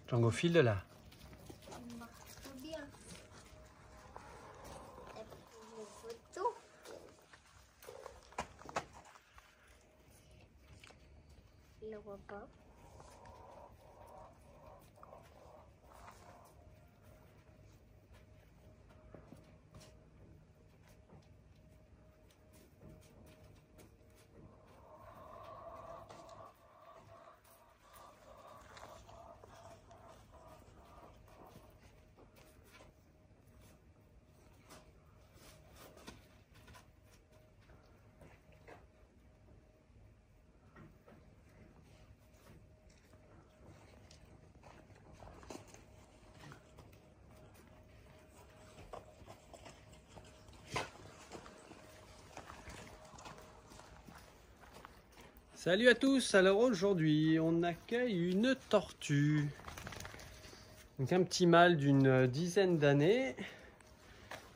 Django, file de là. Il marche trop bien. Et puis les photos. Il ne voit pas. Salut à tous, alors aujourd'hui on accueille une tortue. Donc un petit mâle d'une dizaine d'années.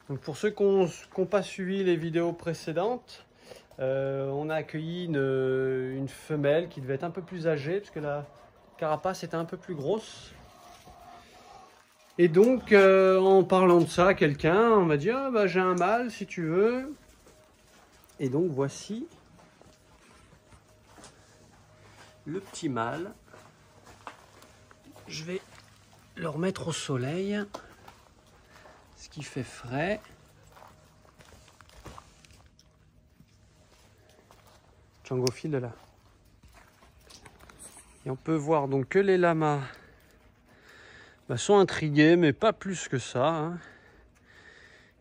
Donc pour ceux qui n'ont pas suivi les vidéos précédentes, on a accueilli une femelle qui devait être un peu plus âgée parce que la carapace était un peu plus grosse. Et donc en parlant de ça à quelqu'un, on m'a dit ah, bah, j'ai un mâle si tu veux. Et donc voici le petit mâle. Je vais le remettre au soleil, ce qui fait frais. Django, file de là. Et on peut voir donc que les lamas sont intrigués, mais pas plus que ça, hein.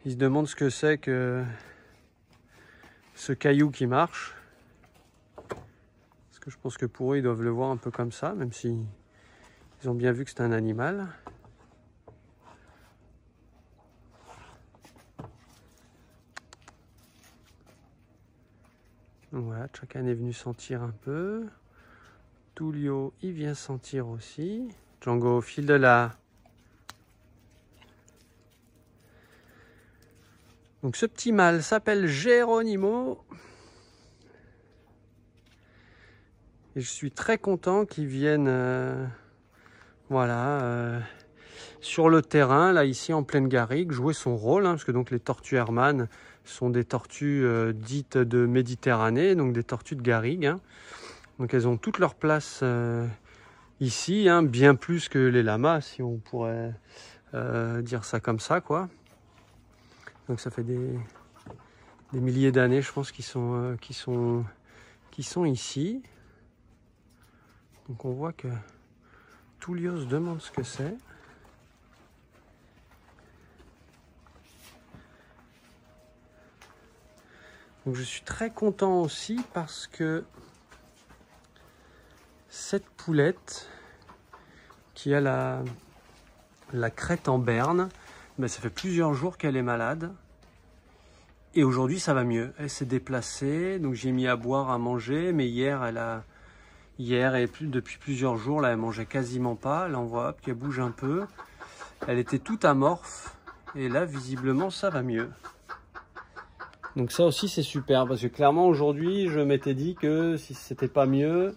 Ils se demandent ce que c'est que ce caillou qui marche. Je pense que pour eux, ils doivent le voir un peu comme ça, même si ils ont bien vu que c'est un animal. Donc voilà, Chakan est venu sentir un peu. Tullio, il vient sentir aussi. Django, file de là. Donc ce petit mâle s'appelle Geronimo. Et je suis très content qu'ils viennent sur le terrain, là ici en pleine garrigue, jouer son rôle, hein, parce que donc les tortues Hermann sont des tortues dites de Méditerranée, donc des tortues de garrigue, hein. Donc elles ont toute leur place ici, hein, bien plus que les lamas, si on pourrait dire ça comme ça, quoi. Donc ça fait des milliers d'années, je pense, qu'ils sont ici. Donc on voit que Tullio se demande ce que c'est. Donc je suis très content aussi parce que cette poulette qui a la crête en berne, ça fait plusieurs jours qu'elle est malade. Et aujourd'hui ça va mieux. Elle s'est déplacée, donc j'ai mis à boire, à manger, mais hier et depuis plusieurs jours, là, elle mangeait quasiment pas. Là, on voit hop, qu'elle bouge un peu. Elle était toute amorphe. Et là, visiblement, ça va mieux. Donc ça aussi, c'est super. Parce que clairement, aujourd'hui, je m'étais dit que si c'était pas mieux,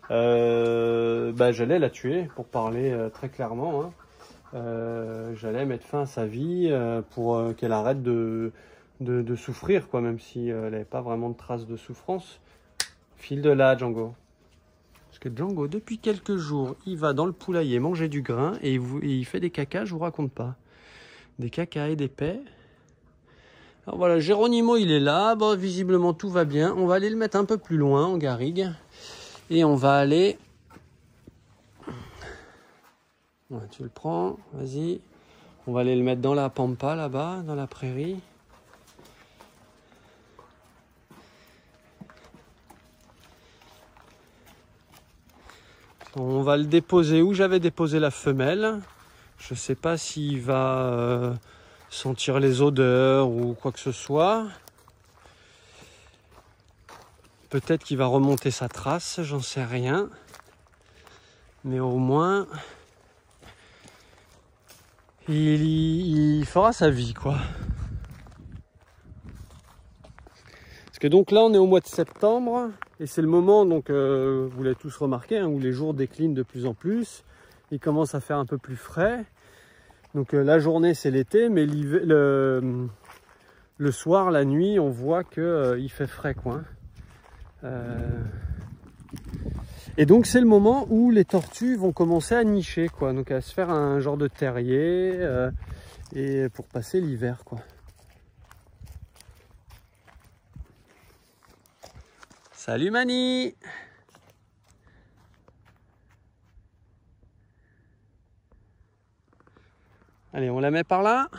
j'allais la tuer, pour parler très clairement, hein. J'allais mettre fin à sa vie pour qu'elle arrête de souffrir, quoi, même si elle n'avait pas vraiment de traces de souffrance. File de là, Django. Parce que Django, depuis quelques jours, il va dans le poulailler manger du grain et il fait des cacas, je vous raconte pas. Des cacas et des paix. Alors voilà, Geronimo, il est là. Bon, visiblement, tout va bien. On va aller le mettre un peu plus loin, en garrigue. Et on va aller... Ouais, tu le prends, vas-y. On va aller le mettre dans la pampa, là-bas, dans la prairie. On va le déposer où j'avais déposé la femelle. Je ne sais pas s'il va sentir les odeurs ou quoi que ce soit. Peut-être qu'il va remonter sa trace, j'en sais rien. Mais au moins, il fera sa vie, quoi. Parce que donc là on est au mois de septembre et c'est le moment, donc vous l'avez tous remarqué, hein, où les jours déclinent de plus en plus. Il commence à faire un peu plus frais. Donc la journée c'est l'été, mais le soir, la nuit, on voit que il fait frais quoi. Et donc c'est le moment où les tortues vont commencer à nicher quoi, donc à se faire un genre de terrier et pour passer l'hiver quoi. Salut Mani! Allez, on la met par là.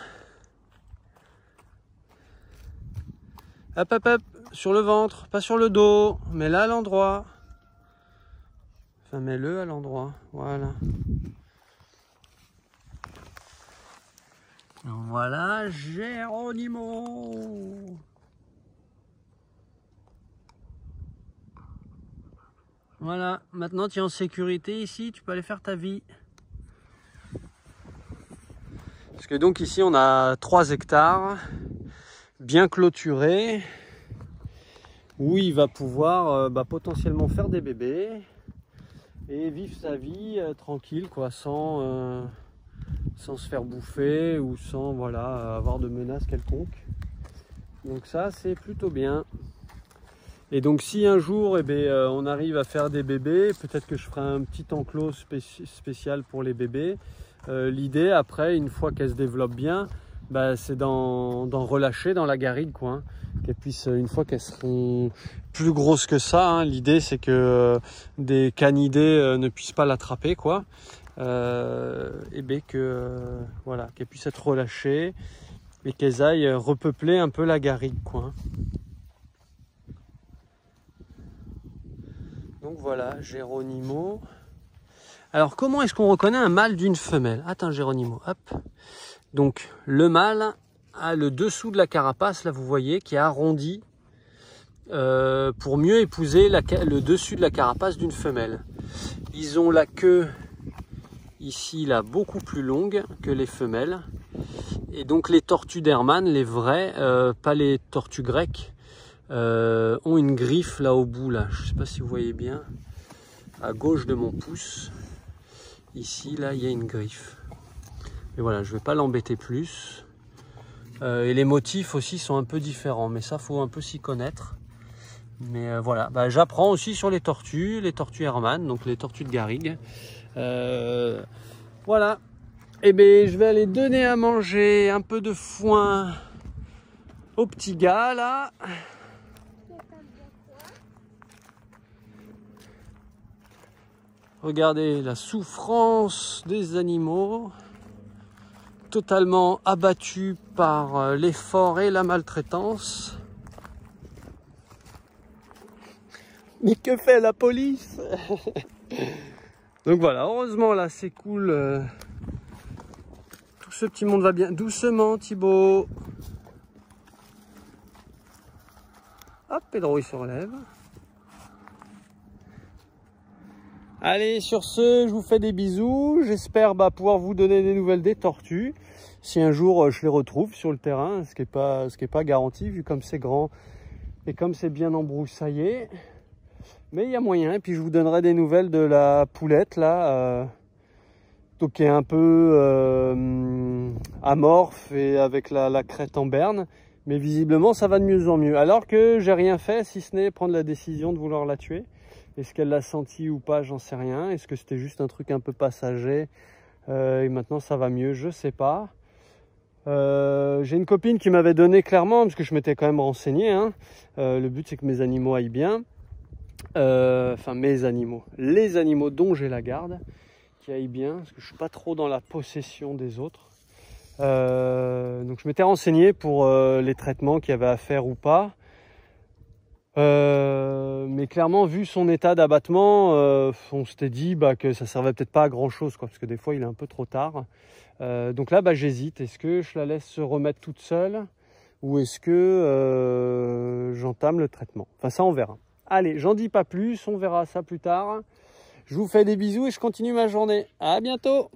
Hop, hop, hop, sur le ventre, pas sur le dos, mais là à l'endroit. Enfin, mets-le à l'endroit, voilà. Voilà, Geronimo. Voilà, maintenant tu es en sécurité ici, tu peux aller faire ta vie. Parce que donc ici on a 3 hectares bien clôturés où il va pouvoir potentiellement faire des bébés et vivre sa vie tranquille quoi, sans se faire bouffer ou sans voilà, avoir de menaces quelconques. Donc ça c'est plutôt bien. Et donc si un jour on arrive à faire des bébés, peut-être que je ferai un petit enclos spécial pour les bébés. L'idée après, une fois qu'elles se développent bien, c'est d'en relâcher dans la garrigue quoi, hein, qu'elles puissent, une fois qu'elles seront plus grosses que ça, hein, l'idée c'est que des canidés ne puissent pas l'attraper quoi, voilà, qu'elles puissent être relâchées et qu'elles aillent repeupler un peu la garrigue quoi, hein. Donc voilà, Geronimo. Alors comment est-ce qu'on reconnaît un mâle d'une femelle? Attends Geronimo, hop. Donc le mâle a le dessous de la carapace, là vous voyez, qui est arrondi pour mieux épouser le dessus de la carapace d'une femelle. Ils ont la queue ici là beaucoup plus longue que les femelles. Et donc les tortues d'Hermann, les vraies, pas les tortues grecques, ont une griffe là au bout là. Je ne sais pas si vous voyez bien, à gauche de mon pouce. Ici, là, il y a une griffe. Et voilà, je ne vais pas l'embêter plus. Et les motifs aussi sont un peu différents, mais ça, faut un peu s'y connaître. Mais voilà, j'apprends aussi sur les tortues Hermann, donc les tortues de garrigue. Voilà. Et je vais aller donner à manger un peu de foin au petit gars, là. Regardez la souffrance des animaux, totalement abattus par l'effort et la maltraitance. Mais que fait la police? Donc voilà, heureusement là c'est cool. Tout ce petit monde va bien. Doucement Thibaut. Hop, Pedro il se relève. Allez, sur ce, je vous fais des bisous. J'espère pouvoir vous donner des nouvelles des tortues. Si un jour je les retrouve sur le terrain, ce qui est pas garanti vu comme c'est grand et comme c'est bien embroussaillé. Mais il y a moyen. Et puis je vous donnerai des nouvelles de la poulette là, donc qui est un peu amorphe et avec la crête en berne. Mais visiblement ça va de mieux en mieux. Alors que j'ai rien fait si ce n'est prendre la décision de vouloir la tuer. Est-ce qu'elle l'a senti ou pas, j'en sais rien. Est-ce que c'était juste un truc un peu passager et maintenant ça va mieux, je sais pas. J'ai une copine qui m'avait donné clairement, parce que je m'étais quand même renseigné, hein, le but c'est que mes animaux aillent bien. Enfin mes animaux, les animaux dont j'ai la garde, qui aillent bien, parce que je suis pas trop dans la possession des autres. Donc je m'étais renseigné pour les traitements qu'il y avait à faire ou pas. Mais clairement, vu son état d'abattement, on s'était dit que ça servait peut-être pas à grand chose, quoi, parce que des fois il est un peu trop tard. Donc là, j'hésite. Est-ce que je la laisse se remettre toute seule ou est-ce que j'entame le traitement? Enfin, ça, on verra. Allez, j'en dis pas plus. On verra ça plus tard. Je vous fais des bisous et je continue ma journée. À bientôt!